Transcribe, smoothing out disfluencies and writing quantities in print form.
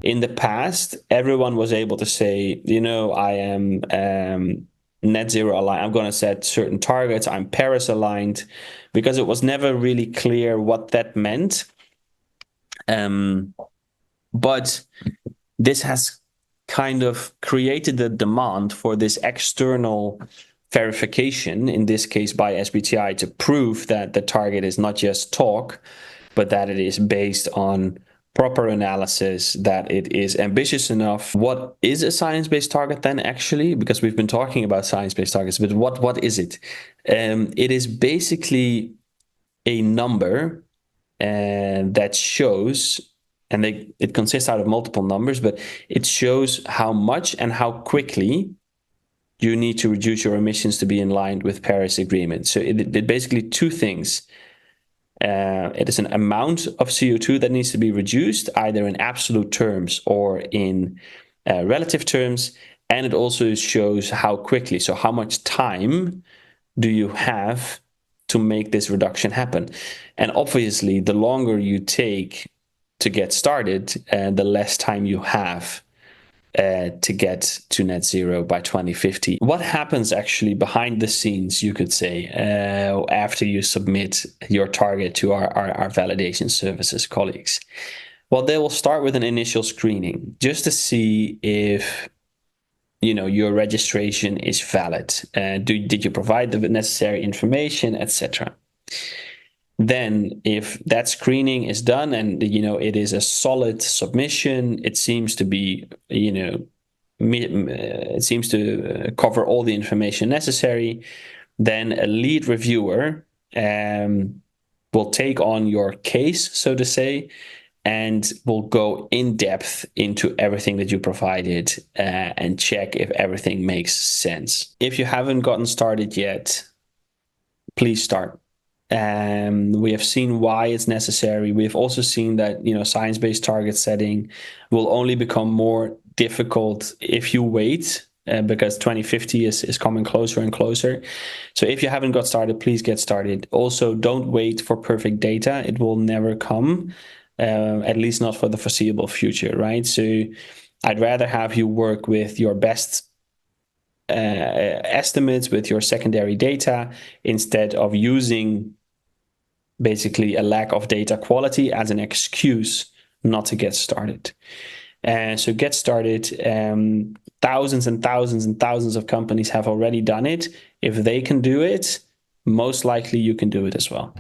In the past, everyone was able to say, I am net zero aligned. I'm going to set certain targets. I'm Paris aligned, because it was never really clear what that meant. But this has kind of created the demand for this external verification, in this case by SBTi, to prove that the target is not just talk, but that it is based on proper analysis, that it is ambitious enough. What is a science-based target then, actually? Because we've been talking about science-based targets, but what is it? It is basically a number that shows, and it consists out of multiple numbers, but it shows how much and how quickly you need to reduce your emissions to be in line with Paris Agreement. So it did basically two things. It is an amount of CO2 that needs to be reduced, either in absolute terms or in relative terms. And it also shows how quickly, so how much time do you have to make this reduction happen. And obviously, the longer you take to get started, the less time you have to get to net zero by 2050. What happens actually behind the scenes, you could say, after you submit your target to our validation services colleagues? Well, they will start with an initial screening just to see if your registration is valid. Did you provide the necessary information, etc. Then, if that screening is done and it is a solid submission, it seems to be it seems to cover all the information necessary, then a lead reviewer will take on your case, so to say, and will go in depth into everything that you provided and check if everything makes sense. If you haven't gotten started yet, please start. We have seen why it's necessary. We've also seen that science-based target setting will only become more difficult if you wait, because 2050 is coming closer and closer. So if you haven't got started, please get started. Also, don't wait for perfect data. It will never come, at least not for the foreseeable future, right? So I'd rather have you work with your best estimates, with your secondary data, instead of using basically a lack of data quality as an excuse not to get started. So get started. Thousands and thousands and thousands of companies have already done it. If they can do it, most likely you can do it as well.